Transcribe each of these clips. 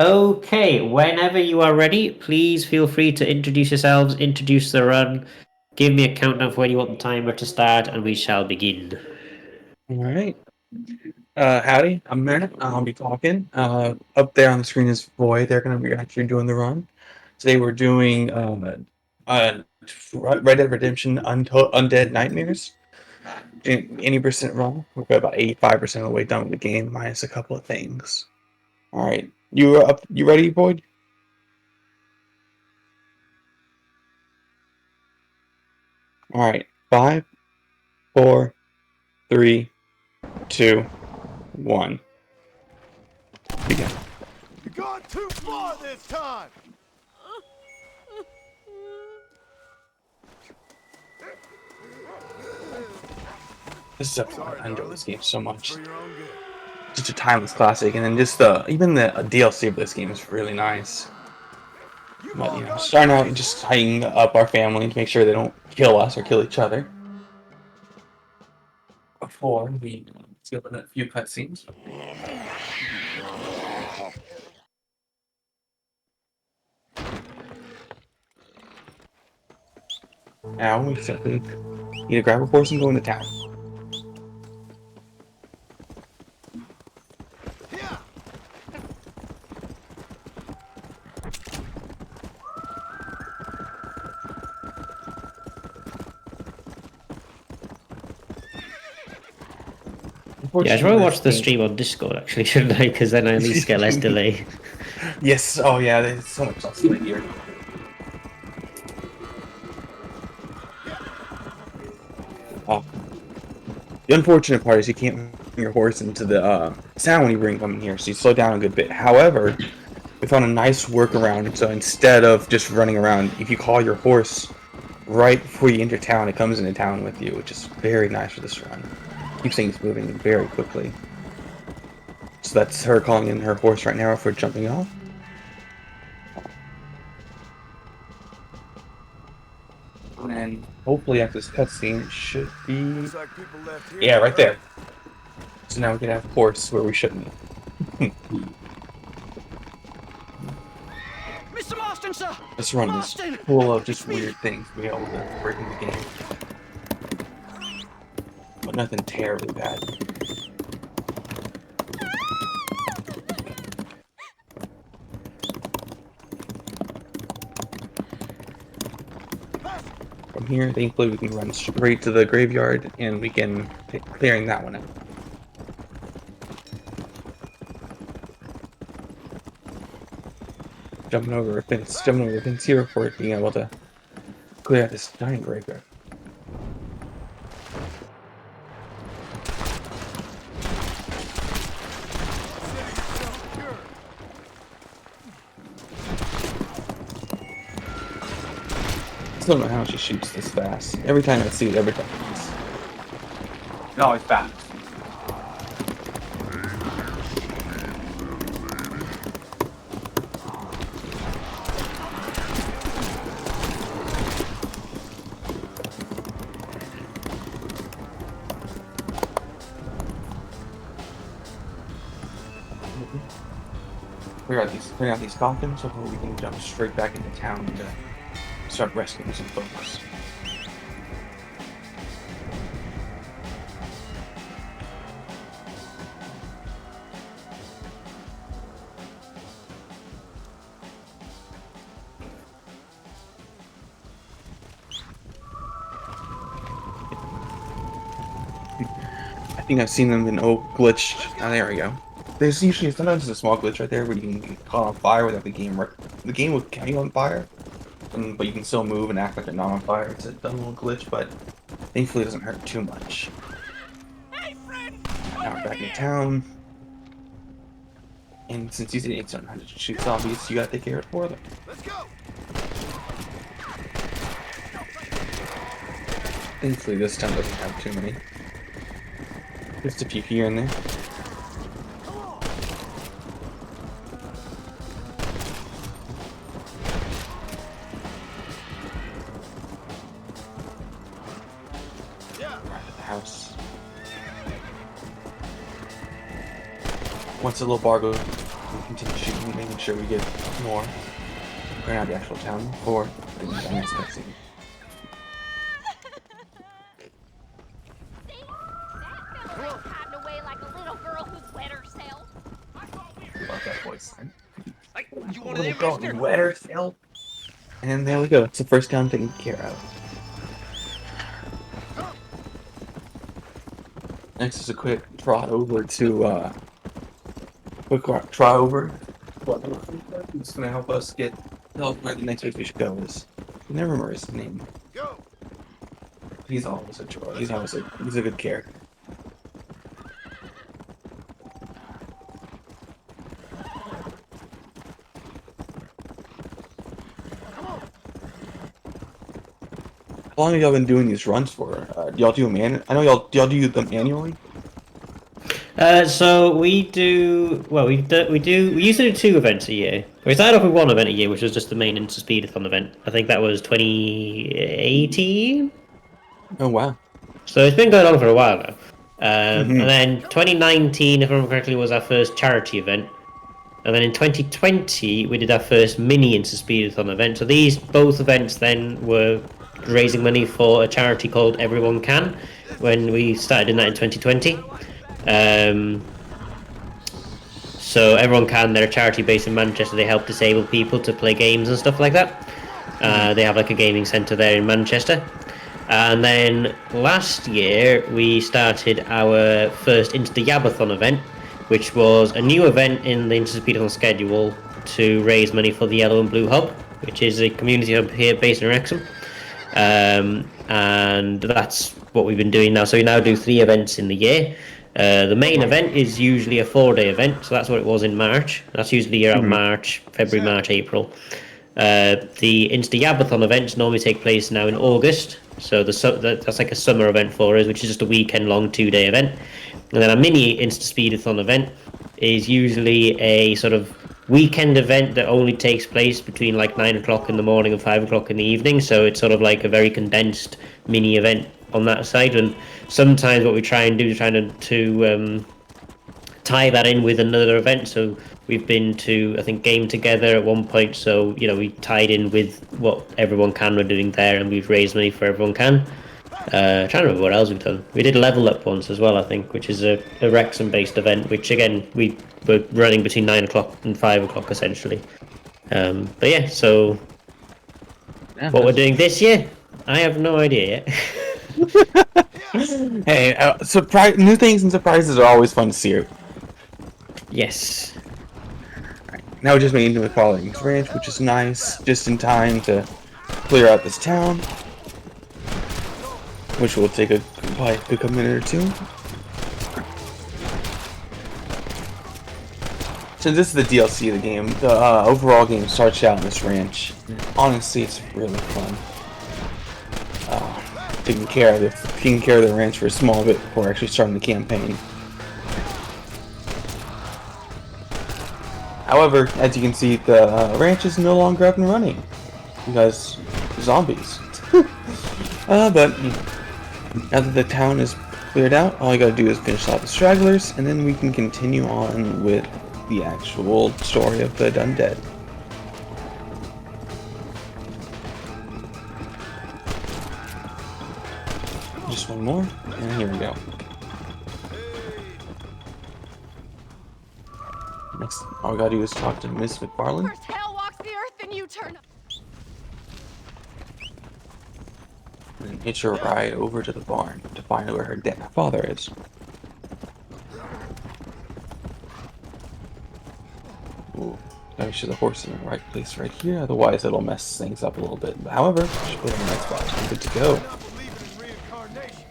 Okay, whenever you are ready, please feel free to introduce yourselves, introduce the run, give me a countdown for when you want the timer to start, and we shall begin. All right. Howdy, I'm Matt. I'll be talking. Up there on the screen is Void. They're going to be actually doing the run. Today we're doing Red Dead Redemption Undead Nightmares. Any percent run. We're about 85% of the way done with the game, minus a couple of things. All right. You up? You ready, Void? All right. 5, 4, 3, 2, 1. Begin. You're going too far this time! This is I enjoy this game so much. For your own good. Just a timeless classic, and then just even the DLC of this game is really nice. But starting out and just tying up our family to make sure they don't kill us or kill each other. Before we skip a few cutscenes. Now we simply need to grab a horse and go into town. Yeah, I should probably watch the stream on Discord actually, shouldn't I? Because then I at least get less delay. Yes, oh yeah, there's so much less delay here. The unfortunate part is you can't bring your horse into the sound when you bring them in here, so you slow down a good bit. However, we found a nice workaround, so instead of just running around, if you call your horse right before you enter town, it comes into town with you, which is very nice for this run. Keeps things moving very quickly. So that's her calling in her horse right now for jumping off. And hopefully after this cutscene, it should be... Yeah, right there. So now we can have a horse where we shouldn't. Mr. Marston, sir! This run is full of just weird things to be able to break in the game. But nothing terribly bad. From here, thankfully we can run straight to the graveyard and we can clearing that one out. Jumping over a fence here for being able to clear out this giant graveyard. I still don't know how she shoots this fast. Every time I see it, every time it's always fast. Clear out these coffins so we can jump straight back into town to start rescuing some folks. I think I've seen them in glitched. Oh, there we go. There's usually sometimes there's a small glitch right there where you can get caught on fire without the game will count you on fire, but you can still move and act like you're not on fire. It's a dumb little glitch, but thankfully it doesn't hurt too much. Hey, friend! Now we're back in town, and since these idiots don't know how to shoot zombies, you gotta take care of it for them. Let's go! Thankfully this time doesn't have too many. Just a few here and there. House. Once the little bar goes, we continue shooting, making sure sure we get more. We're not the actual town for the next cutscene. See? That fella ain't hiding away like a little girl who's wet herself. Love that voice. Hey, you one of Little them, girl, mister? wet herself. And there we go. It's the first town taken care of. Next is a quick trot over to It's gonna help us get tell where the next place we should go is. I never remember his name. Go. He's always a joy. He's a good character. How long have y'all been doing these runs for? Do y'all do them I know y'all do them annually? So we do. Well, we used to do 2 events a year. We started off with 1 event a year, which was just the main InstaSpeedathon event. I think that was 2018. Oh wow. So it's been going on for a while now. Mhm. And then 2019, if I remember correctly, was our first charity event. And then in 2020, we did our first mini InstaSpeedathon event. So these both events then were raising money for a charity called Everyone Can when we started in that in 2020. So Everyone Can, they're a charity based in Manchester. They help disabled people to play games and stuff like that. They have like a gaming centre there in Manchester. And then last year we started our first InstaYabathon event, which was a new event in the InstaSpeedathon schedule to raise money for the Yellow and Blue Hub, which is a community hub here based in Wrexham. And that's what we've been doing now. So we now do 3 events in the year. The main event is usually a 4-day event, so that's what it was in March. That's usually around March, February, March, April. The InstaYabathon events normally take place now in August, so that's like a summer event for us, which is just a weekend-long 2-day event. And then a mini InstaSpeedathon event is usually a sort of weekend event that only takes place between like 9 o'clock in the morning and 5 o'clock in the evening, so it's sort of like a very condensed mini event on that side. And sometimes what we try and do is trying to tie that in with another event. So we've been to, I think, Game Together at one point, so we tied in with what Everyone Can were doing there, and we've raised money for Everyone Can. Trying to remember what else we've done. We did Level Up once as well, I think, which is a Wrexham based event, which again we were running between 9 o'clock and 5 o'clock essentially. But yeah, so what we're doing this year, I have no idea yet. Hey, new things and surprises are always fun to see. Yes. Now we just made into the following ranch, which is nice, just in time to clear out this town, which will take probably a minute or 2. Since this is the DLC of the game, the overall game starts out in this ranch. Honestly, it's really fun. Taking care of the ranch for a small bit before actually starting the campaign. However, as you can see, the ranch is no longer up and running because zombies. But now that the town is cleared out, all I gotta do is finish off the stragglers, and then we can continue on with the actual story of the Undead. Just one more, and here we go. Next, all we gotta do is talk to Miss McFarlane. First hell walks the earth, then you turn up. And hitch her ride over to the barn to find out where her father is. Ooh, gotta make sure the horse is in the right place right here, otherwise it'll mess things up a little bit. However, she put it in the right spot. I'm good to go. Not believing in reincarnation.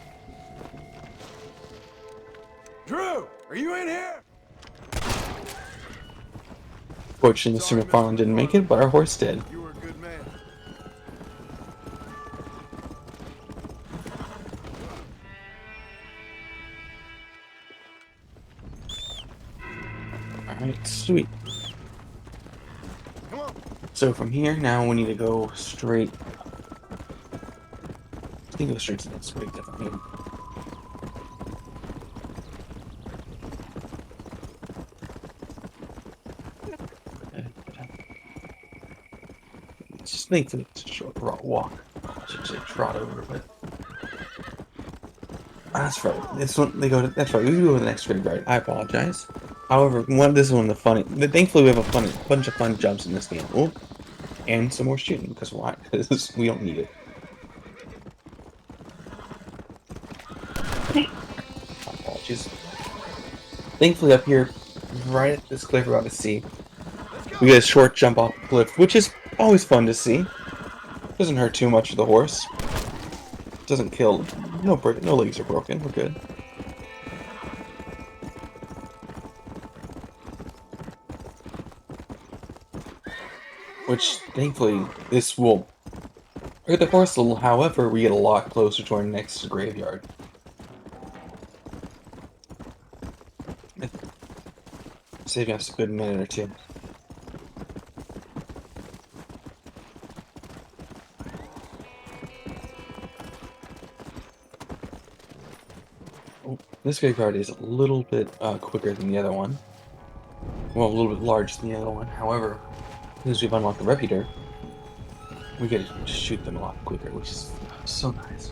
Drew, are you in here? Fortunately, Mr. McFarlane didn't make it, but our horse did. You were a good man. Alright, sweet. Come on. So from here, now we need to go straight. I think go straight to the next week, definitely. thankfully it's a short walk. I should say trot over, but that's right. This one they go to. That's right. We go to the next graveyard. I apologize. However, this is one of the funny. Thankfully, we have a bunch of fun jumps in this game. Oh, and some more shooting. Because why? Because we don't need it. Apologies. Thankfully, up here, right at this cliff we're about to see, we get a short jump off the cliff, which is always fun to see. Doesn't hurt too much of the horse. Doesn't kill. No legs are broken. We're good. Which, thankfully, this will hurt the horse a little. However, we get a lot closer to our next graveyard. Saving us a good minute or two. This graveyard is a little bit quicker than the other one. Well, a little bit larger than the other one. However, since we've unlocked the Repeater, we get to shoot them a lot quicker, which is so nice.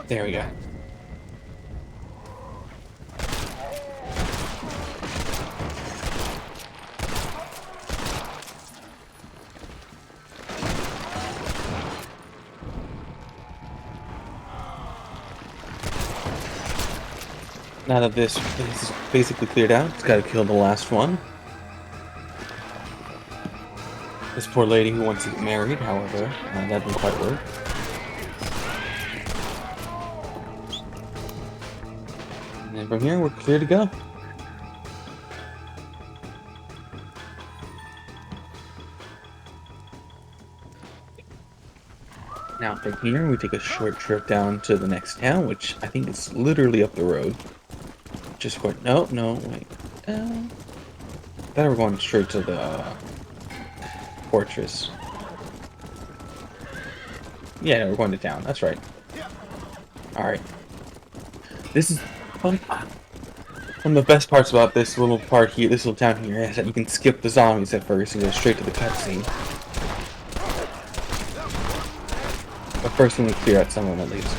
There we go. Now that this is basically cleared out, it's got to kill the last one. This poor lady who wants to get married, however, that didn't quite work. And then from here, we're clear to go. Now from here, we take a short trip down to the next town, which I think is literally up the road. Just going, no, wait. I thought we were going straight to the fortress. Yeah, no, we're going to town. That's right. Alright. This is fun. One of the best parts about this little part here, this little town here, is that you can skip the zombies at first and go straight to the cutscene. But first we need to clear out some of them at least.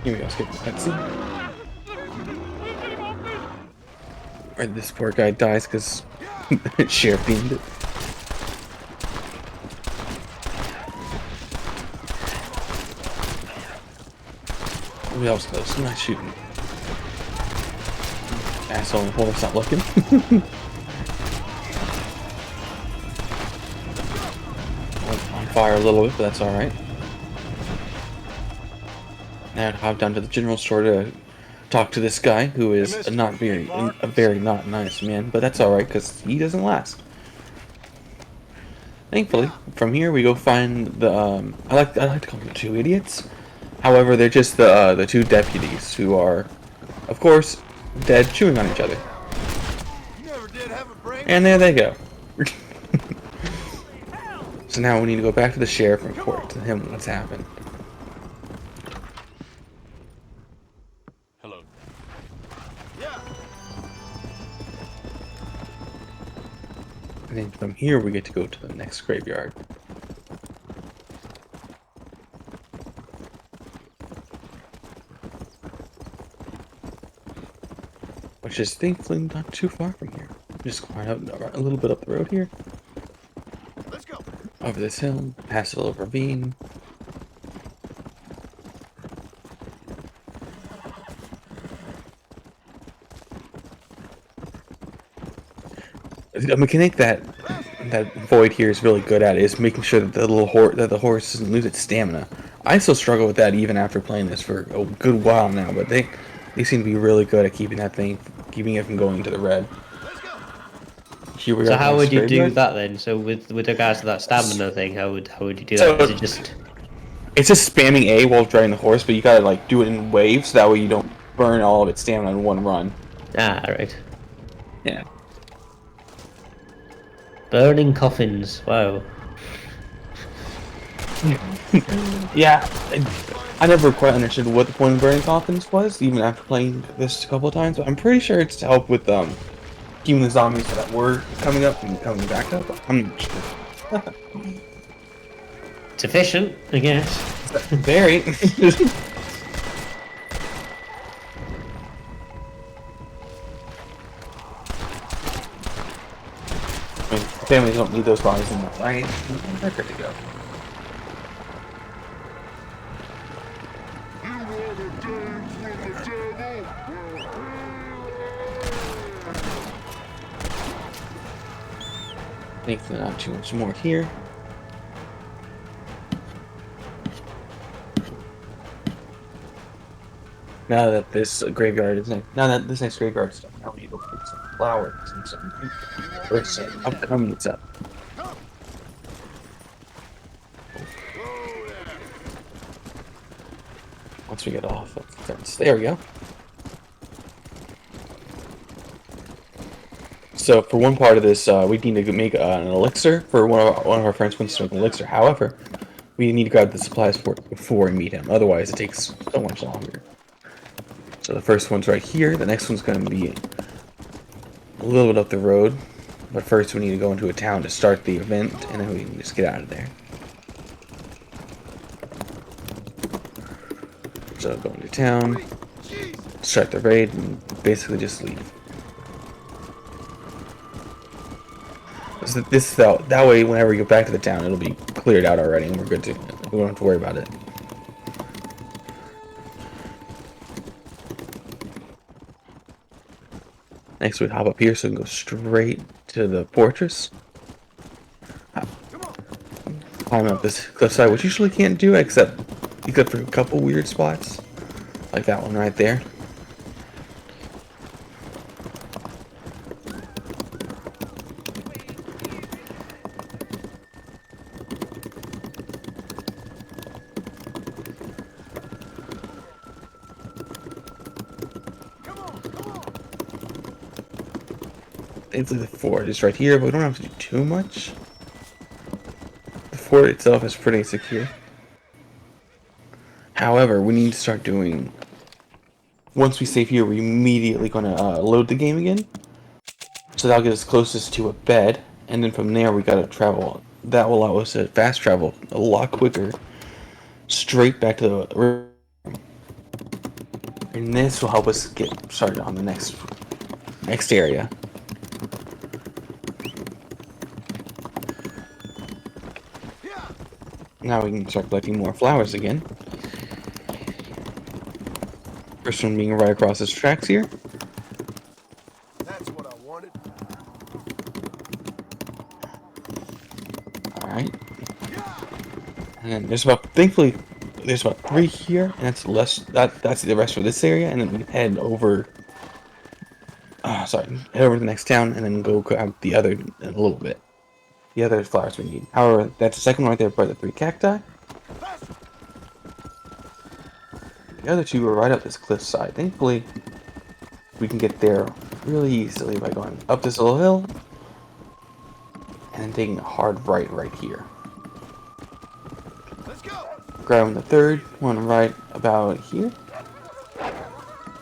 Here we go, skip the cutscene. Or this poor guy dies because Sheriff beamed it. Oh, that was close. Nice shooting. Asshole in the hole, stop looking. On fire a little bit, but that's alright. Now to hop down to the general store to talk to this guy who is a very not nice man, but that's alright because he doesn't last. Thankfully, from here we go find the I like to call them the two idiots. However, they're just the two deputies who are, of course, dead, chewing on each other. And there they go. So now we need to go back to the sheriff and report to him what's happened. Hello. And then from here we get to go to the next graveyard. Which is thankfully not too far from here. Just going out a little bit up the road here. Let's go. Over this hill, past a little ravine. A mechanic that Void here is really good at is making sure that the horse doesn't lose its stamina. I still struggle with that even after playing this for a good while now, but they seem to be really good at keeping it from going into the red. Here we So are. how would you do that then? So with regards to that stamina thing, how would you do that? Is it just It's just spamming A while driving the horse, but you gotta like do it in waves, so that way you don't burn all of its stamina in one run. Ah, right. Yeah. Burning coffins. Wow. Yeah, I never quite understood what the point of burning coffins was, even after playing this a couple of times. But I'm pretty sure it's to help with keeping the zombies that were coming up and coming back up. I'm not sure. It's efficient, I guess. Very. I mean, families don't need those bodies anymore, right? They're good to go. Thankfully, not too much more here. Now that this graveyard is next graveyard is done, now we need to look for some flowers and some or some upcoming stuff. Once we get off of the fence, there we go. So for one part of this, we need to make an elixir for one of our friends wants to make an elixir. However, we need to grab the supplies for it before we meet him. Otherwise, it takes so much longer. So the first one's right here. The next one's going to be a little bit up the road. But first we need to go into a town to start the event, and then we can just get out of there. So go into town, start the raid, and basically just leave. So that way, whenever we get back to the town, it'll be cleared out already, and we're good to. We don't have to worry about it. Next, we hop up here so we can go straight to the fortress. Climb up this cliffside, which you usually can't do, except for a couple weird spots, like that one right there. Thankfully, the fort is right here, but we don't have to do too much. The fort itself is pretty secure. However, we need to start doing. Once we save here, we're immediately going to load the game again. So that'll get us closest to a bed, and then from there we got to travel. That will allow us to fast travel a lot quicker, straight back to the room. And this will help us get started on the next area. Now we can start collecting more flowers again. First one being right across this tracks here. That's what I wanted. Alright. And then thankfully, there's about 3 here, and that's the rest for this area, and then we head over, head over to the next town, and then go grab the other in a little bit. The other flowers we need. However, that's the second one right there by the 3 cacti. The other 2 are right up this cliffside. Thankfully, we can get there really easily by going up this little hill, and then taking a hard right here. Let's go. Grabbing the third one right about here.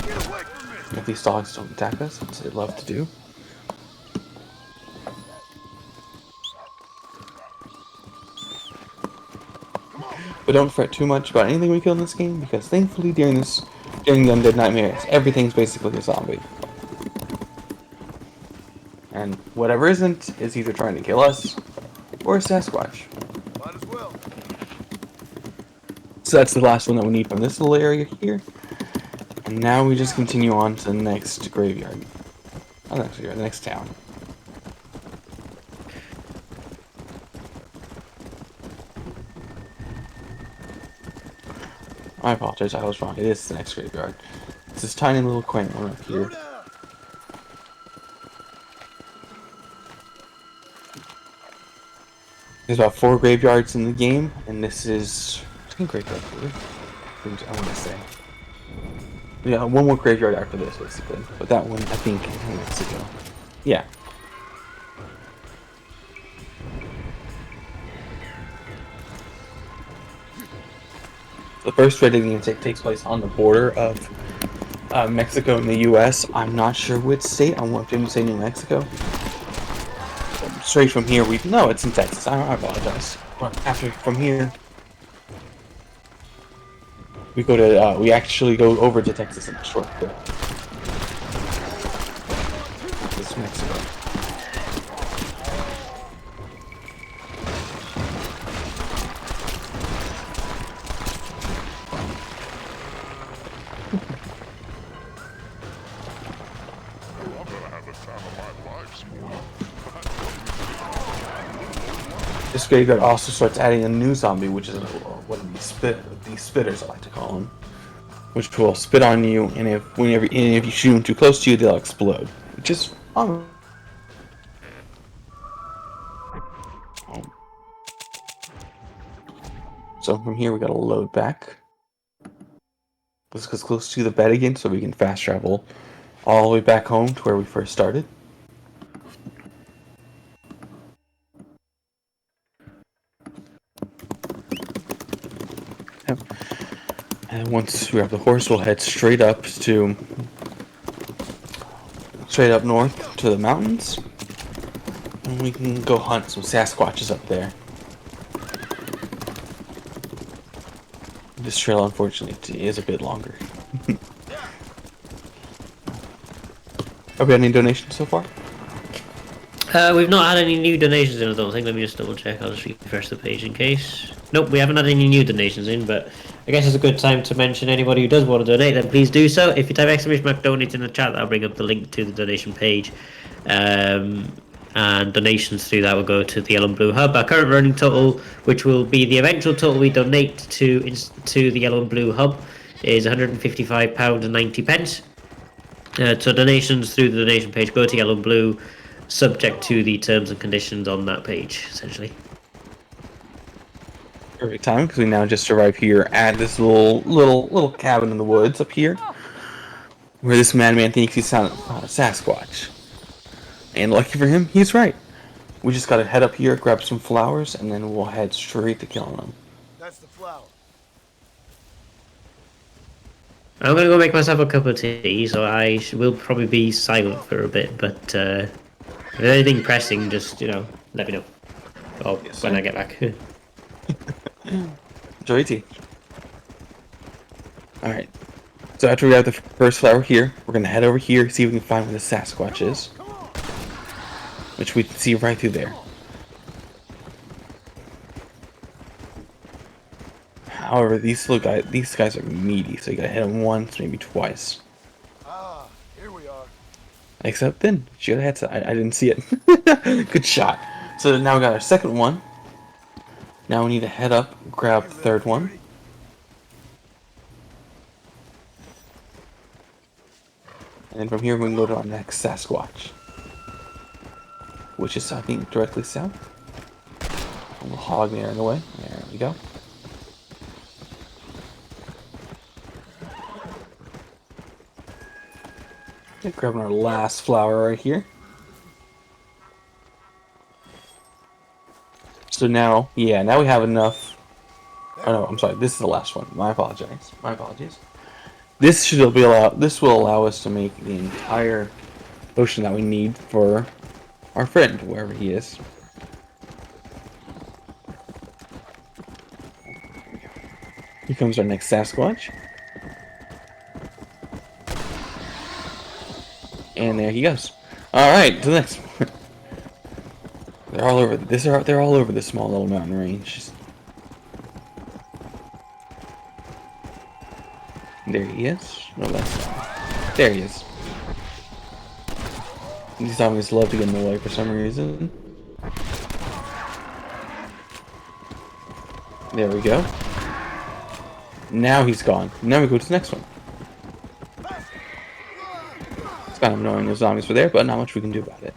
Get away from me. If these dogs don't attack us, which they love to do. But don't fret too much about anything we kill in this game, because thankfully during the Undead Nightmares, everything's basically a zombie. And whatever isn't is either trying to kill us or a Sasquatch. Might as well. So that's the last one that we need from this little area here. And now we just continue on to the next graveyard. Oh, the next town. I apologize, I was wrong. It is the next graveyard. It's this tiny little quaint one up here. There's about 4 graveyards in the game, and this is think graveyard food. I want to say. Yeah, one more graveyard after this, basically. But that one, I think, is in Mexico. Yeah. The first raiding takes place on the border of Mexico and the U.S. I'm not sure which state. I want to say New Mexico. Straight from here, no, it's in Texas. I apologize. But from here, we actually go over to Texas in a short bit. This is Mexico. This graveyard also starts adding a new zombie, which is one of these spitters, I like to call them, which will spit on you, and if you shoot them too close to you, they'll explode, which is fun. So from here we gotta load back. Let's get close to the bed again, so we can fast travel all the way back home to where we first started. And once we have the horse, we'll head straight up north to the mountains, and we can go hunt some Sasquatches up there. This trail, unfortunately, is a bit longer. Have we had any donations so far? We've not had any new donations in, I don't think. Let me just double check. I'll just refresh the page in case. Nope, we haven't had any new donations in, but I guess it's a good time to mention anybody who does want to donate, then please do so. If you type ! donate in the chat, that'll bring up the link to the donation page. And donations through that will go to the Yellow and Blue Hub. Our current running total, which will be the eventual total we donate to the Yellow and Blue Hub, is £155.90. So donations through the donation page go to Yellow and Blue, subject to the terms and conditions on that page, essentially. Perfect time, because we now just arrived here at this little cabin in the woods up here, where this madman thinks he's found a Sasquatch. And lucky for him, he's right. We just gotta head up here, grab some flowers, and then we'll head straight to killing him. That's the flower. I'm gonna go make myself a cup of tea, so I will probably be silent for a bit, but if there's anything pressing, just, let me know. Oh, yes, when I get back. Enjoy tea. Alright. So after we have the first flower here, we're gonna head over here, see if we can find where the Sasquatch is. Which we can see right through there. However, these guys are meaty, so you gotta hit them once, maybe twice. Ah, here we are. Except then, she got a headset. I didn't see it. Good shot. So now we got our second one. Now we need to head up, grab the third one. And then from here we can go to our next Sasquatch, which is, I think, directly south. A little hog there in the way. There we go. Okay, grabbing our last flower right here. So now, now we have enough. Oh no, I'm sorry. This is the last one. My apologies. My apologies. This will allow us to make the entire potion that we need for our friend, wherever he is. Here comes our next Sasquatch. And there he goes. Alright, to the next one. They're all over they're all over this small little mountain range. There he is. No, that's not. There he is. These zombies love to get in the way for some reason. There we go. Now he's gone. Now we go to the next one. It's kind of annoying those zombies were there, but not much we can do about it.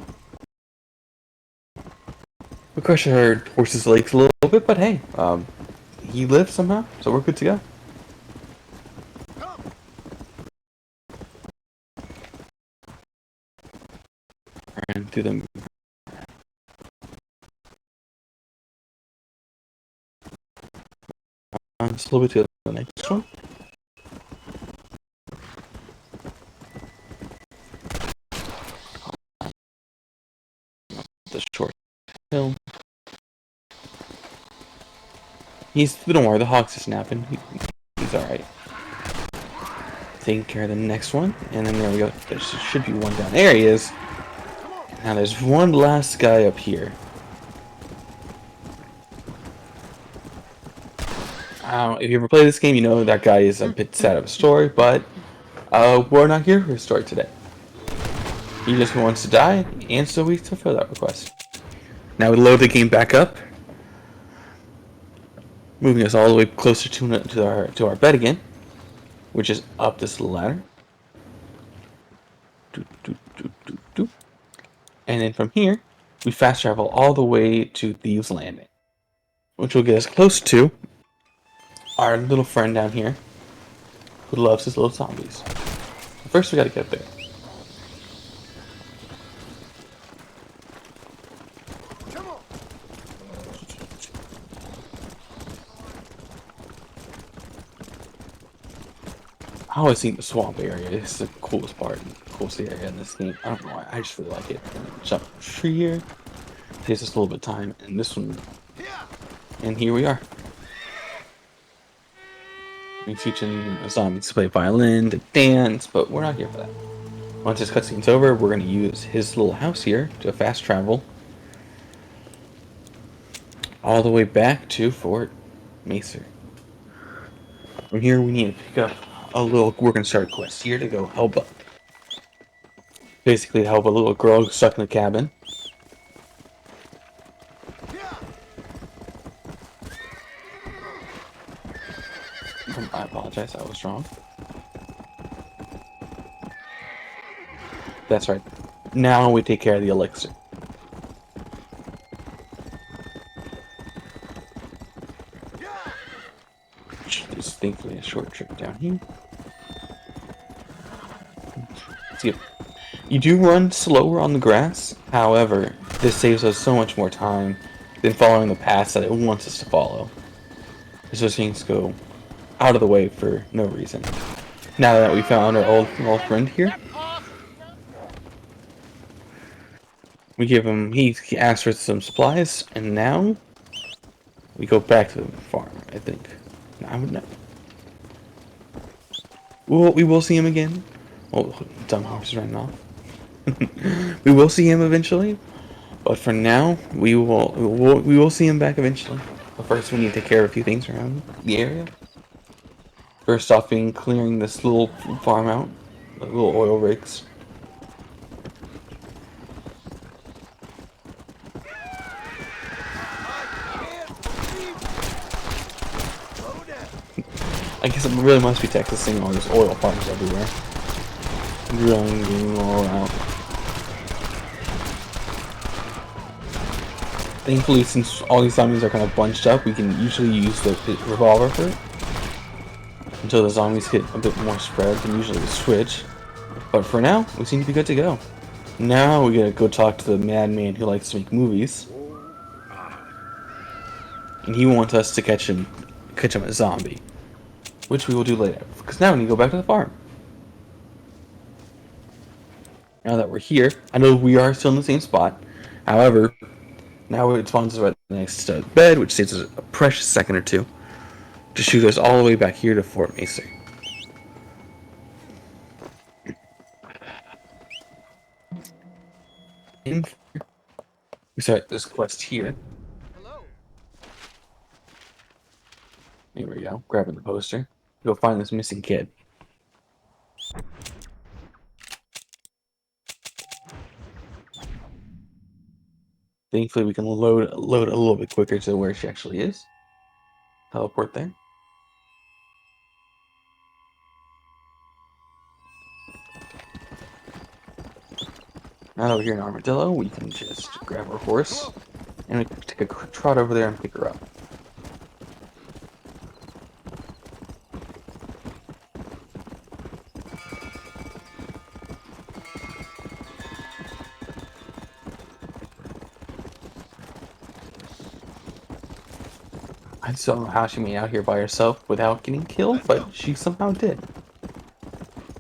We crushed our horse's legs a little bit, but hey, he lived somehow, so we're good to go. And through them. Just a little bit to the next one. The short hill. Don't worry, the hawks are snapping. He's alright. Taking care of the next one, and then there we go. There should be one down. There he is. Now there's one last guy up here. If you ever play this game, you know that guy is a bit sad of a story, but we're not here for his story today. He just wants to die, and so we fulfill that request. Now we load the game back up, moving us all the way closer to our bed again, which is up this ladder. And then from here, we fast travel all the way to Thieves' Landing, which will get us close to our little friend down here, who loves his little zombies. First, we gotta get there. Come on. I always think the swamp area is the coolest part, coolest area in this game. I don't know why, I just really like it. Jump tree here, takes us a little bit of time, and this one, and here we are. We're teaching zombies to play violin, to dance, but we're not here for that. Once this cutscene's over, we're going to use his little house here to fast travel all the way back to Fort Macer. From here, we need to pick up we're going to start a quest here to go help up. Basically, help a little girl who's stuck in the cabin. I apologize, I was wrong. That's right. Now we take care of the elixir. Just thankfully a short trip down here. See, you do run slower on the grass. However, this saves us so much more time than following the paths that it wants us to follow. So things go out of the way for no reason. Now that we found our old friend here, we give him, he asked for some supplies, and now we go back to the farm, I think. I would know. We will see him again. Oh, dumb horse is running off. We will see him eventually, but for now, we will see him back eventually. But first, we need to take care of a few things around the area. First off, being clearing this little farm out, the little oil rigs. I guess it really must be Texas seeing all these oil farms everywhere. Drilling, getting all out. Thankfully, since all these zombies are kind of bunched up, we can usually use the revolver for it. Until the zombies get a bit more spread, then usually we switch. But for now, we seem to be good to go. Now we gotta go talk to the madman who likes to make movies. And he wants us to catch him a zombie. Which we will do later, because now we need to go back to the farm. Now that we're here, I know we are still in the same spot. However, now it spawns us right next to the bed, which saves us a precious second or two to shoot us all the way back here to Fort Macer. We start this quest here. Hello. Here we go, grabbing the poster. Go find this missing kid. Thankfully, we can load a little bit quicker to where she actually is. Teleport there. Now that we're here in Armadillo, we can just grab our horse and we take a trot over there and pick her up. I just don't know how she made out here by herself without getting killed, but she somehow did.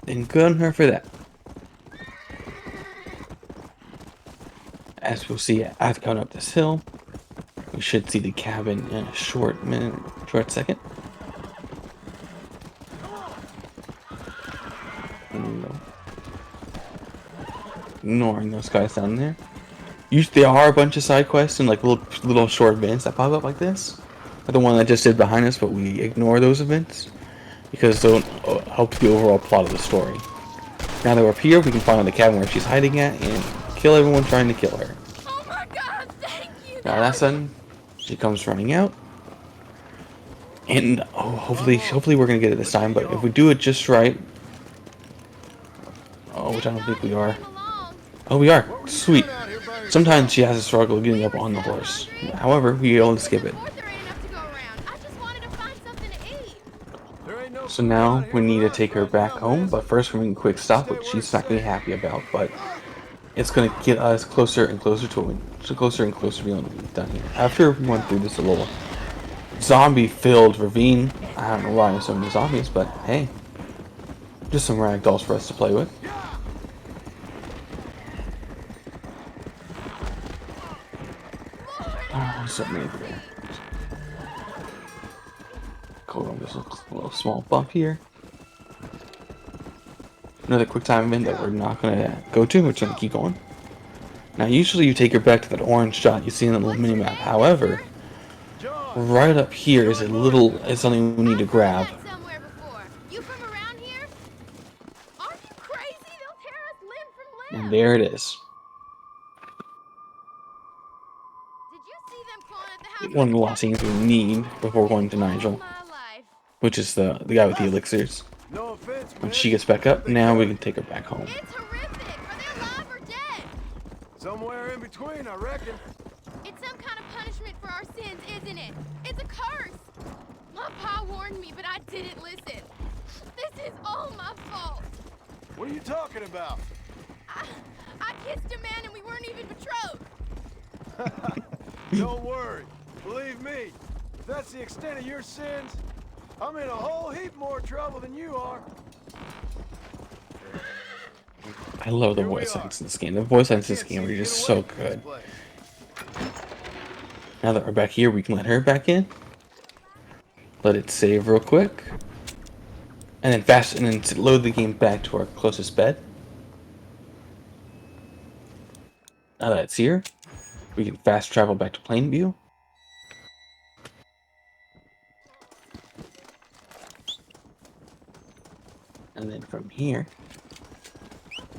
And good on her for that. As we'll see, after coming up this hill, we should see the cabin in a short second. No. Ignoring those guys down there. There are a bunch of side quests and like little short events that pop up like this. Like the one that just did behind us, but we ignore those events because they don't help the overall plot of the story. Now that we're up here, we can find out the cabin where she's hiding at and kill everyone trying to kill her. Oh my God! Thank you. Now that's sudden, she comes running out, and hopefully we're gonna get it this time. But if we do it just right, which I don't think we are. Oh, we are. Sweet. Sometimes she has a struggle getting up on the horse. However, we able to skip it. So now we need to take her back home, but first we're making a quick stop, which she's not going to be happy about, but it's going to get us closer and closer to being able to be done here. After we went through this little zombie-filled ravine, I don't know why there's so many zombies, but hey, just some ragdolls for us to play with. Oh, so many there. Go on this little small bump here. Another quick time event that we're not going to go to. We're just going to keep going. Now, usually you take her back to that orange dot you see in the little mini map. However, right up here is something we need to grab. And there it is. One of the last things we need before going to Nigel, which is the guy with the elixirs. When she gets back up, now we can take her back home. It's horrific. Are they alive or dead? Somewhere in between, I reckon. It's some kind of punishment for our sins, isn't it? It's a curse. My pa warned me, but I didn't listen. This is all my fault. What are you talking about? I kissed a man and we weren't even betrothed. Don't worry. Believe me, if that's the extent of your sins, I'm in a whole heap more trouble than you are. I love the voice lines in this game. The voice lines in this game are just so good. Now that we're back here, we can let her back in. Let it save real quick. And then load the game back to our closest bed. Now that it's here, we can fast travel back to Plainview. And then from here,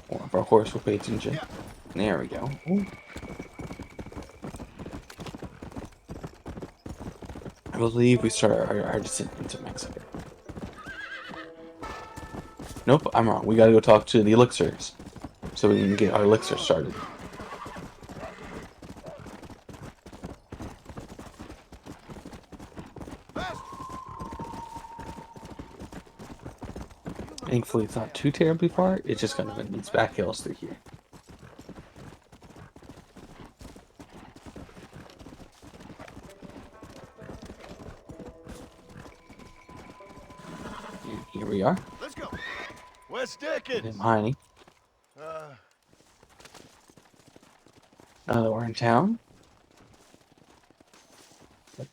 one of our horse will pay attention. There we go. Ooh. I believe we start our descent into Mexico. Nope, I'm wrong. We gotta go talk to the elixirs so we can get our elixir started. Thankfully, it's not too terribly far. It's just kind of in these back hills through here. And here we are. Let's go. West Dickens. In Hiney. Now that we're in town.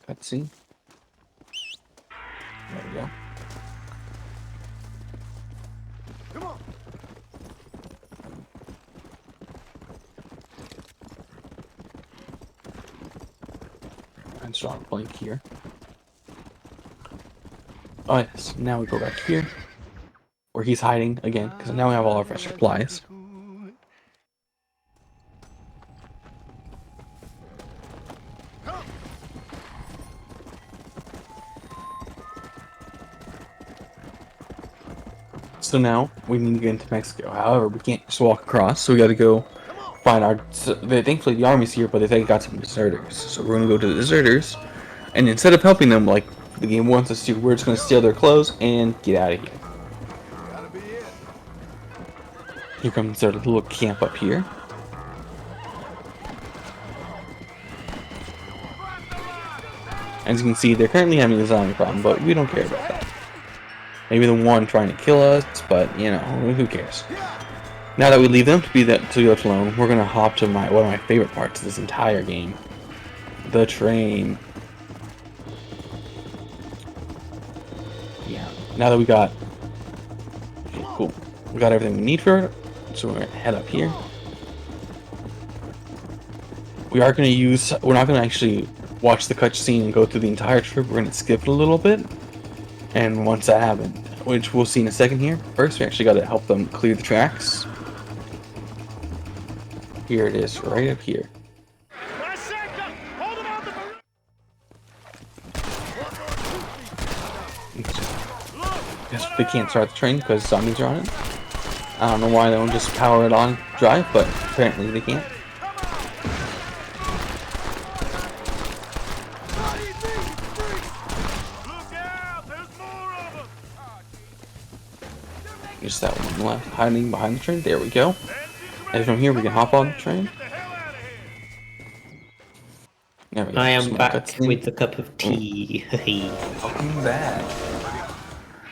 Cutscene. There we go. Come on. And strong blink here. Oh yes, now we go back here. Where he's hiding again, because now we have all our fresh supplies. So now we need to get into Mexico. However, we can't just walk across, so we got to go find our. Thankfully, the army's here, but they got some deserters. So we're gonna go to the deserters, and instead of helping them like the game wants us to, we're just gonna steal their clothes and get out of here. Gotta be it. Here comes their little camp up here. As you can see, they're currently having a zombie problem, but we don't care about that. Maybe the one trying to kill us, but you know, who cares? Now that we leave them to be left alone, we're gonna hop to one of my favorite parts of this entire game: the train. Yeah. Now that we got, okay, cool, we got everything we need for it, so we're gonna head up here. We are gonna use. We're not gonna actually watch the cutscene and go through the entire trip. We're gonna skip it a little bit, and once that happens, which we'll see in a second here. First, we actually got to help them clear the tracks. Here it is, right up here. Guess they can't start the train because zombies are on it. I don't know why they don't just power it on drive, but apparently they can't. Just that one left hiding behind the train. There we go. And from here we can hop on the train. There we go. I am back with the cup of tea. Welcome back.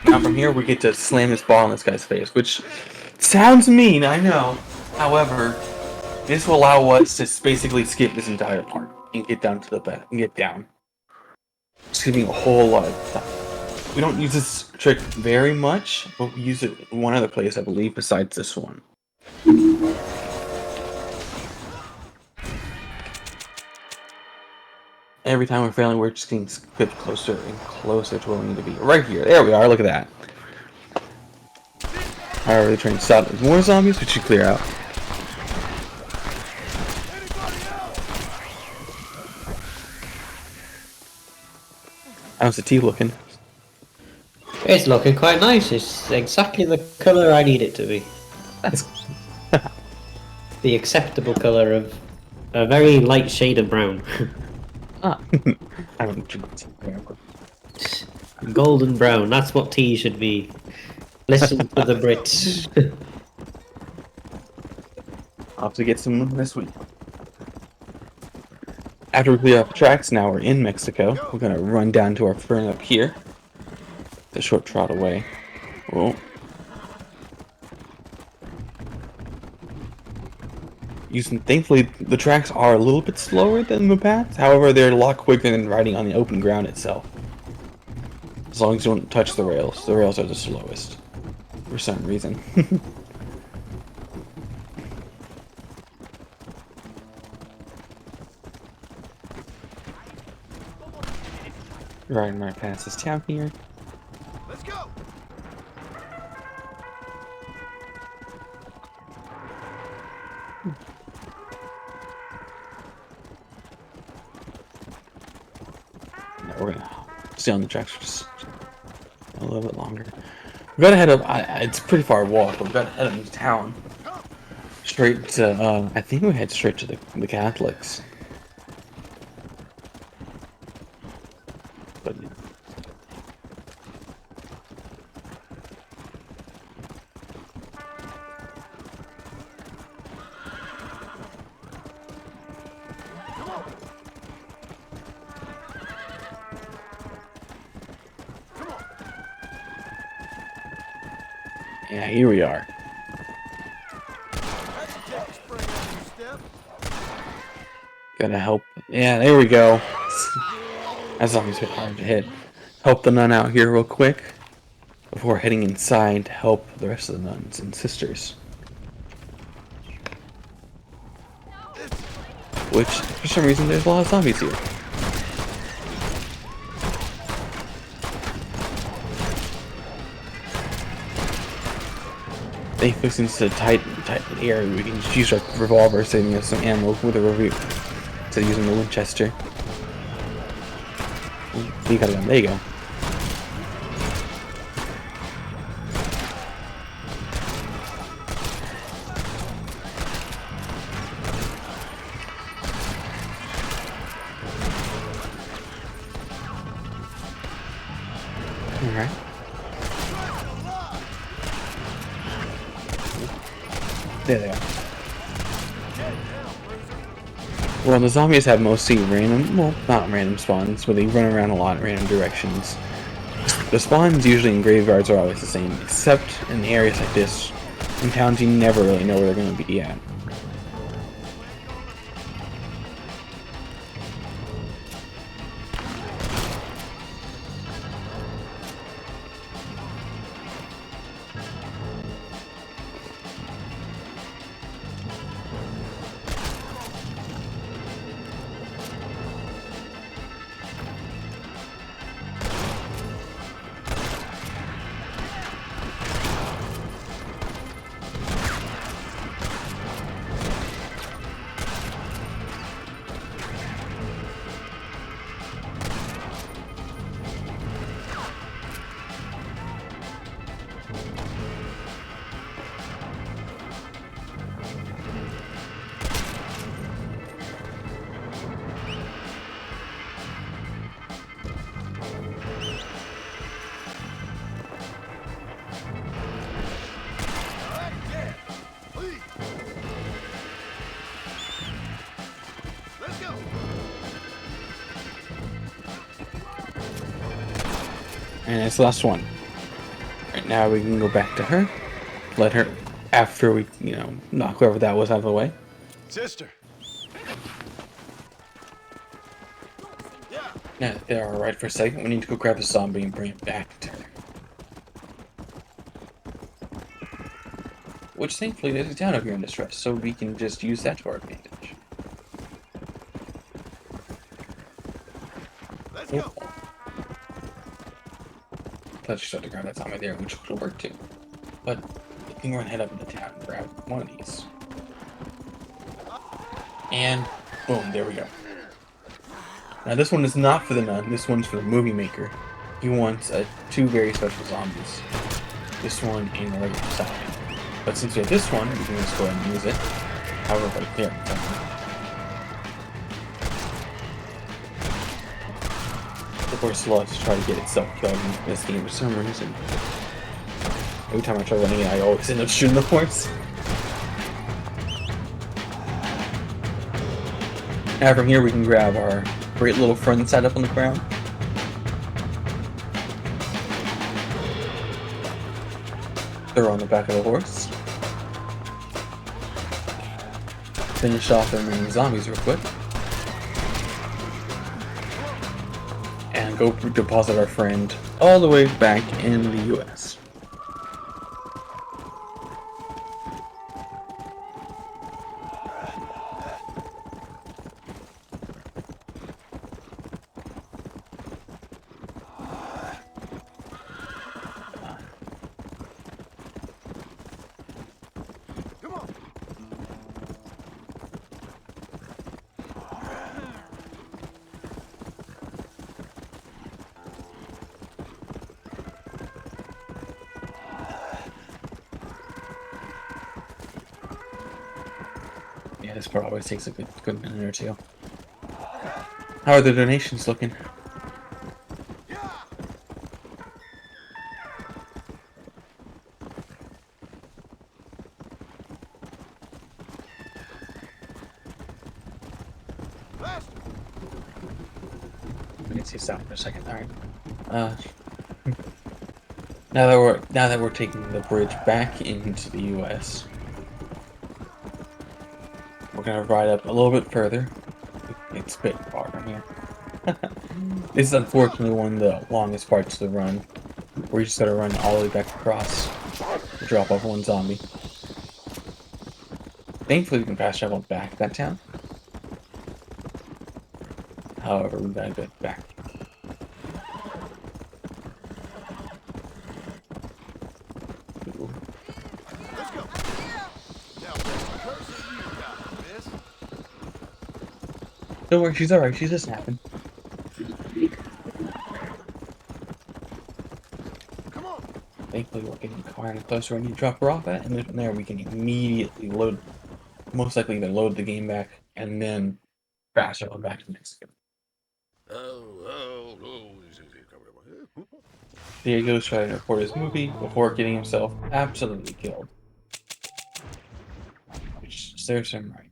Now from here we get to slam this ball in this guy's face, which sounds mean, I know. However, this will allow us to basically skip this entire part and get down to the bed and get down. It's gonna be a whole lot of time. We don't use this trick very much, but we use it in one other place, I believe, besides this one. Every time we're failing, we're just getting skipped closer and closer to where we need to be. Right here. There we are. Look at that. However, the train stopped. There's more zombies, which should clear out. How's the tea looking? It's looking quite nice. It's exactly the colour I need it to be. The acceptable colour of a very light shade of brown. Ah. I don't drink tea. Golden brown, that's what tea should be. Listen to the Brits. I'll have to get some this week. After we clear up the tracks, now we're in Mexico. We're gonna run down to our friend up here. The short trot away. Whoa. Thankfully, the tracks are a little bit slower than the paths. However, they're a lot quicker than riding on the open ground itself. As long as you don't touch the rails. The rails are the slowest. For some reason. Riding right past this town here. Let's go. Now we're gonna stay on the tracks for just a little bit longer. We gotta head up. It's a pretty far walk, but we gotta head up into town. Straight to. I think we head straight to the Catholics. But yeah, here we are. Gotta help. Yeah, there we go. That's always been hard to hit. Help the nun out here real quick before heading inside to help the rest of the nuns and sisters. Which, for some reason, there's a lot of zombies here. They fix into tight area. We can just use our revolver, saving us some ammo with a review instead of using the Winchester. Ooh, you got it. There you go. All right. There they are. Well, the zombies have mostly random, well, not random spawns, but they run around a lot in random directions. The spawns usually in graveyards are always the same, except in areas like this. In towns, you never really know where they're going to be at. Alright, yeah. Please. Let's go. And it's the last one. Right now we can go back to her. Let her, after we, knock whoever that was out of the way. Sister. Yeah. Yeah, they're alright for a second. We need to go grab the zombie and bring it back to her. Which thankfully there's a town over here in distress, so we can just use that to our advantage. Let's go. Let's just have to grab that zombie there, which will work too. But we can go and head up into town and grab one of these. And boom, there we go. Now this one is not for the nun, this one's for the movie maker. He wants two very special zombies. This one and the regular zombie. But since we have this one, we can just go ahead and use it. However, right there. The horse loves to try to get itself killed in this game for some reason. Every time I try running it, I always end up shooting the horse. Now from here we can grab our great little friend set up on the ground. Throw on the back of the horse. Finish off the remaining zombies real quick. And go deposit our friend all the way back in the US. Come on. Yeah, this part always takes a good minute or two. How are the donations looking? Yeah. Faster. We can see stop for a second. All right. Now that we're taking the bridge back into the U.S., we're gonna ride up a little bit further. It's a bit far from here. This is unfortunately one of the longest parts of the run, where you just gotta run all the way back across to drop off one zombie. Thankfully, we can fast travel back to that town. However, we gotta get back. Ooh. Let's go. Now, what's the person you got, miss? Don't worry, she's alright. She's just napping. Come on. Thankfully, we're getting kind of closer. I need to drop her off at, and then from there we can immediately load. Most likely, even load the game back, and then fast travel back to Mexico. Diego's trying to record his movie before getting himself absolutely killed. Which serves him right.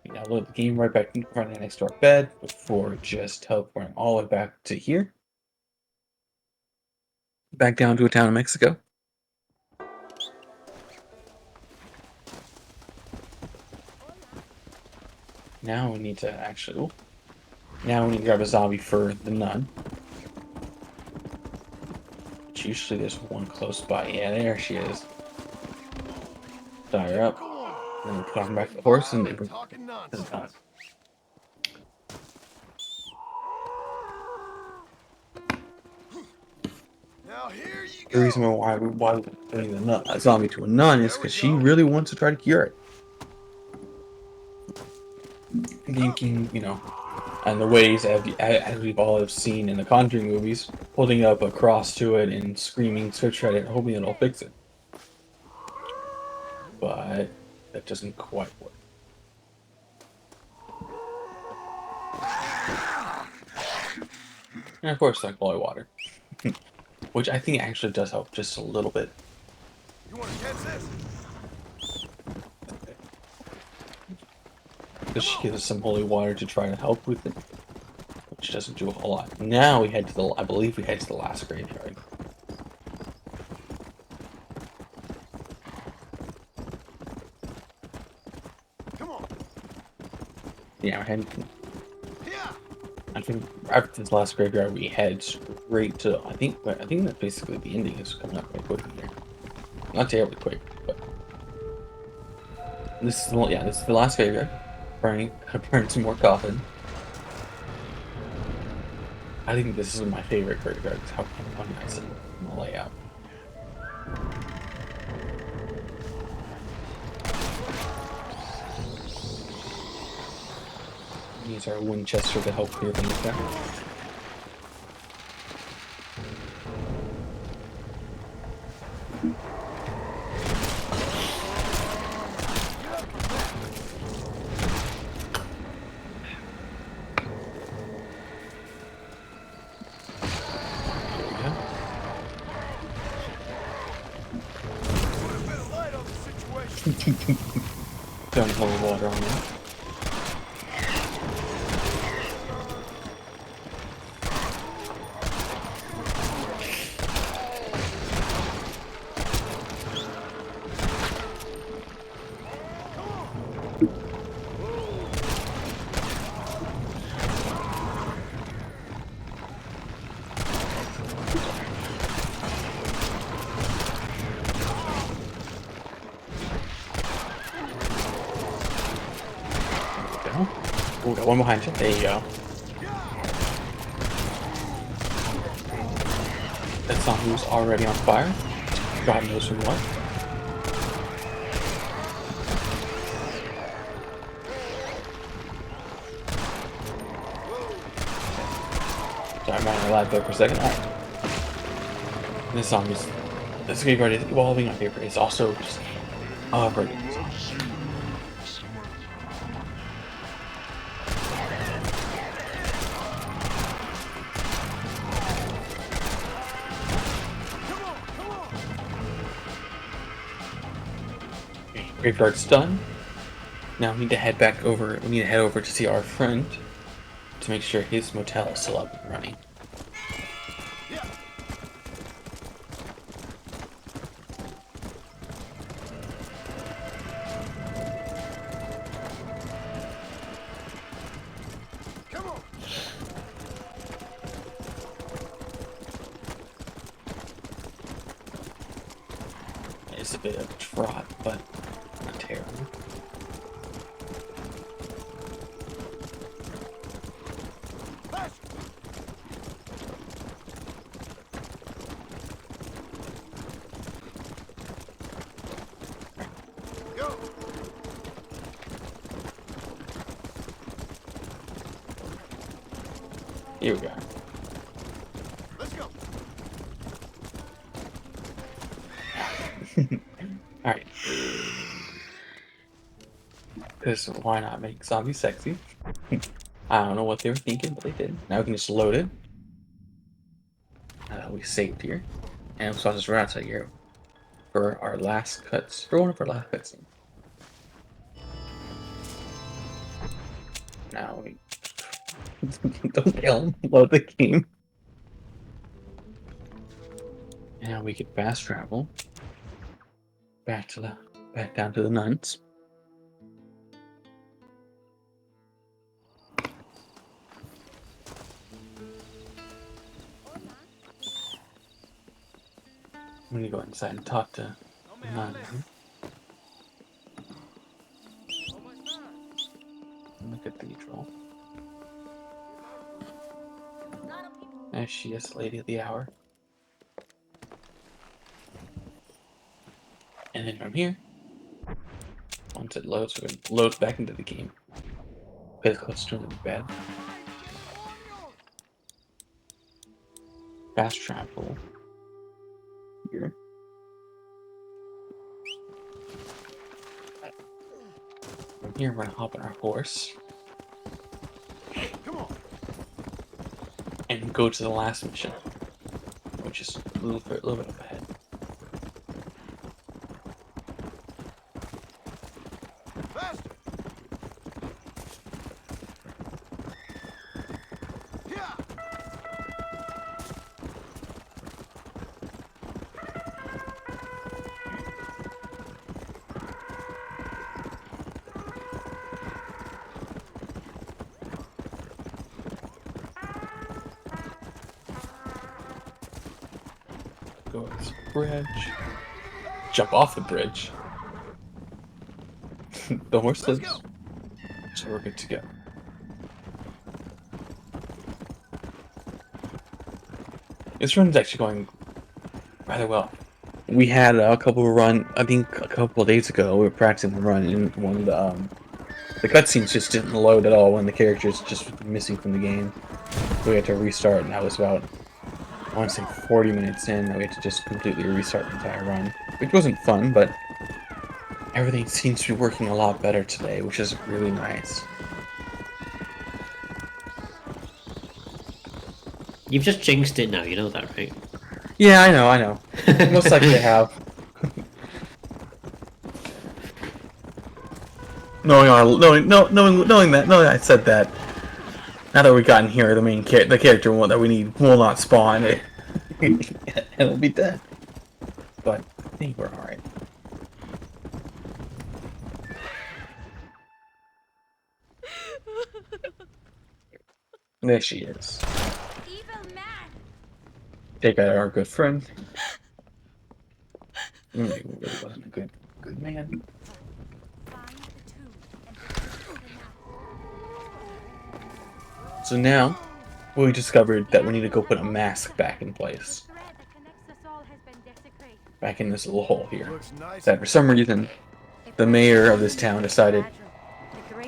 We now load the game right back next to our bed before just teleporting all the way back to here. Back down to a town in Mexico. Now we need to actually... Oh, now we need to grab a zombie for the nun. Which usually there's one close by. Yeah, there she is. Tie her up. Then we put on back the horse and they bring Talking the nonsense. nun. Now here you The go. reason why we bring the nun, a zombie to a nun is because she really wants to try to cure it. Thinking, you know, and the ways as we've all have seen in the Conjuring movies, holding up a cross to it and screaming, search at it, hoping it'll fix it. But that doesn't quite work. And of course, like boil water, which I think actually does help just a little bit. You want to catch this? Because she gives us some holy water to try to help with it, which doesn't do a whole lot. Now we head to the, I believe we head to the last graveyard. Come on. Yeah, we're heading. Yeah. I think after this last graveyard, we head straight to. I think that's basically the ending is coming up quite quickly here. Not terribly quick, but this is the last graveyard. Burn some more coffin. I think this is my favorite graveyard. It's how nice and the layout. Use our Winchester to help clear things down. Put a bit of light on the situation. Don't hold water on that. Oh, got one behind you. There you go. That zombie was already on fire. God knows from what. Sorry, I'm on a lab there for a second. Alright. This graveyard is evolving. My favorite is also just brilliant. Graveyard's done. Now we need to head back over. We need to head over to see our friend to make sure his motel is still up and running. Come on. It's a bit of a trot, but not terrible. Go. Here we go. Let's go. Alright. Because why not make zombies sexy? I don't know what they were thinking, but they did. Now we can just load it. We saved here. And we saw this right outside here for our last cuts. For one of our last cutscenes. Now we don't kill him. Load the game. Now we can fast travel back down to the nuns. I'm gonna go inside and talk to the nun. In the cathedral. As she is the lady of the hour. And then from here, once it loads, we're going to load back into the game. Get close to the bed. Fast travel. Here. From here, we're going to hop on our horse. Come on. And go to the last mission. Which is a little bit up ahead. Faster. Yeah. Go over this bridge. Jump off the bridge. The horse Let's lives. go. So we're good to go. This run's actually going rather well. We had a couple of I think a couple of days ago, we were practicing the run, and one of the cutscenes just didn't load at all when the characters just missing from the game. We had to restart, and that was about, I want to say 40 minutes in, that we had to just completely restart the entire run. Which wasn't fun, but everything seems to be working a lot better today, which is really nice. You've just jinxed it now, you know that, right? Yeah, I know. Most likely they have. Knowing that I said that. Now that we've gotten here, the character that we need will not spawn. It'll be dead. But I think we're alright. There she is. Evil man. Take out our good friend. He really wasn't a good man. Find the tomb and protect the map. So now, we discovered that we need to go put a mask back in place. The thread that connects us all has been desecrated. Back in this little hole here. Looks nice. That for some reason, the mayor of this town decided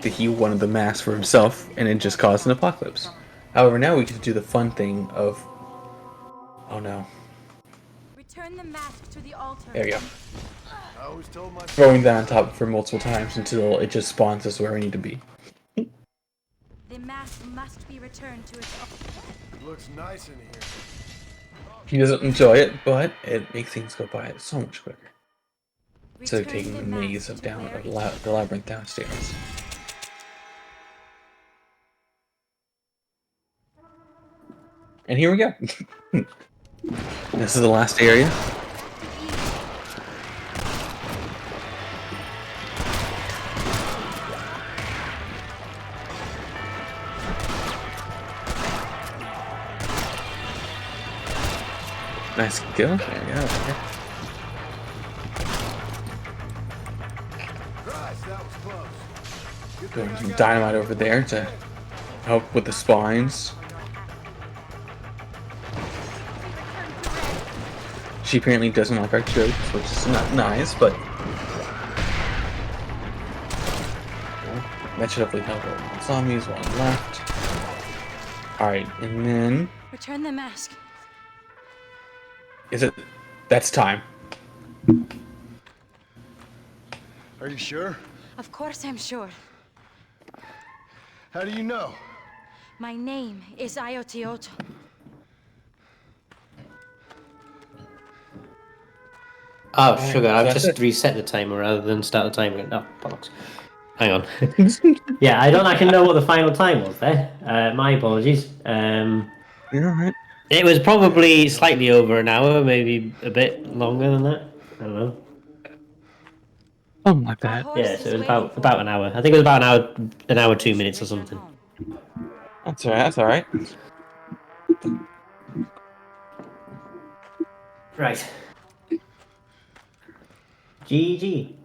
that he wanted the mask for himself, and it just caused an apocalypse. However, now we get to do the fun thing of... Oh no. Return the mask to the altar. There we go. I always told myself. Throwing that on top for multiple times until it just spawns us where we need to be. The mask must be returned to its Looks nice in here. He doesn't enjoy it, but it makes things go by so much quicker. Instead of Return taking the mask maze of to down where the labyrinth downstairs. And here we go. This is the last area. Nice kill. There we go. Christ, that was close. Good thing Throwing I some got dynamite over there to help with the spines. She apparently doesn't like our jokes, which is not nice, but that should hopefully help her. Zombies, one left. Alright, and then Return the mask. is it that's time. Are you sure? Of course I'm sure. How do you know? My name is Ayotioto. Oh, sugar, I've that's just it. reset the timer rather than start the timer. No, bollocks. hang on. Yeah, I don't actually know what the final time was there. My apologies. You're alright. It was probably slightly over an hour, maybe a bit longer than that. I don't know. Oh, my bad. Yeah, so it was about an hour. I think it was about an hour 2 minutes or something. That's alright. That's alright. Right. GG.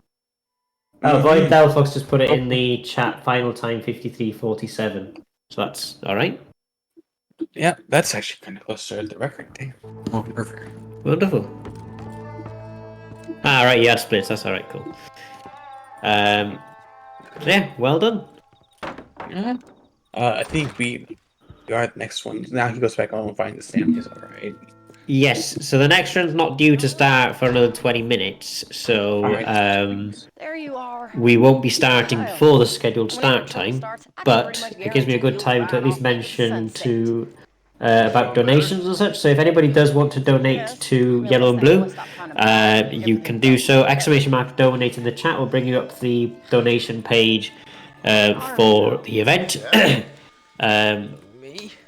Oh, Void Delphox just put it in the chat. Final time 53:47. So that's all right. Yeah, that's actually kind of close to the record. Damn. Oh, perfect. Wonderful. Ah, right. You had splits. That's all right. Cool. Yeah. Well done. Yeah. I think we are at the next one. Now he goes back home and finds the stamp. Is alright. Yes. So the next one's not due to start for another 20 minutes. So There you are. we won't be starting before the scheduled start time, but it gives me a good time to at least mention about donations and such. So if anybody does want to donate to Yellow and Blue, you can do so. !donate in the chat will bring you up the donation page for the event.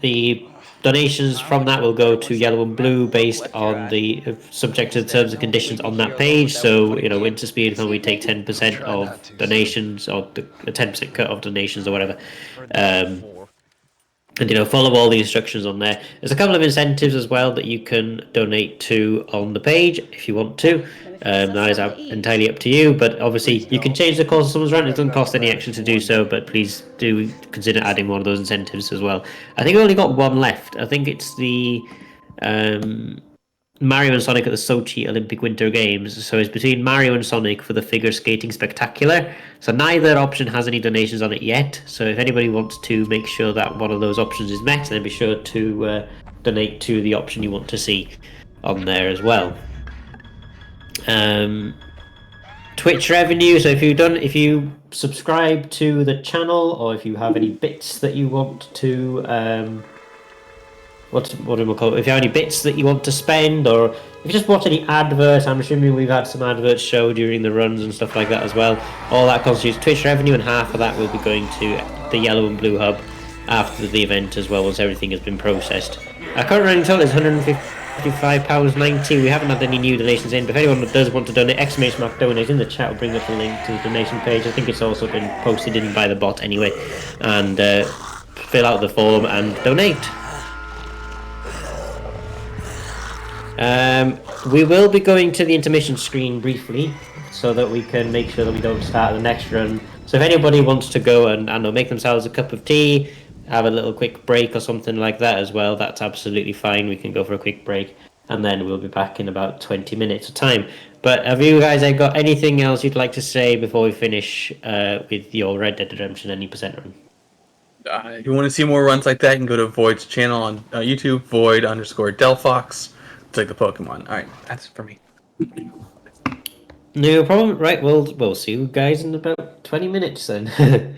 The donations from that will go to Yellow and Blue based on the subject to the terms and conditions on that page. So, Winter Speedathon, we take 10% of donations, or a 10% cut of donations or whatever. And follow all the instructions on there. There's a couple of incentives as well that you can donate to on the page if you want to. That is entirely up to you, but obviously you can change the course of someone's rent. It doesn't cost any extra to do so, but please do consider adding one of those incentives as well. I think we only got one left. I think it's the Mario and Sonic at the Sochi Olympic Winter Games. So it's between Mario and Sonic for the figure skating spectacular. So neither option has any donations on it yet. So if anybody wants to make sure that one of those options is met, then be sure to donate to the option you want to see on there as well. Twitch revenue. So if you subscribe to the channel, or if you have any bits that you want to what do we call it? If you have any bits that you want to spend, or if you just watch any adverts, I'm assuming we've had some adverts show during the runs and stuff like that as well. All that constitutes Twitch revenue, and half of that will be going to the Yellow and Blue Hub after the event as well, once everything has been processed. Our current running total is £155.90. We haven't had any new donations in, but if anyone does want to donate, !donate in the chat will bring up the link to the donation page. I think it's also been posted in by the bot anyway, and fill out the form and donate. We will be going to the intermission screen briefly so that we can make sure that we don't start the next run. So if anybody wants to go and make themselves a cup of tea, have a little quick break or something like that as well, that's absolutely fine. We can go for a quick break, and then we'll be back in about 20 minutes of time. But have you guys got anything else you'd like to say before we finish with your Red Dead Redemption any percent run? If you want to see more runs like that, you can go to Void's channel on YouTube, Void_Delphox. It's like the Pokemon. Alright, that's it for me. No problem. Right, we'll see you guys in about 20 minutes then.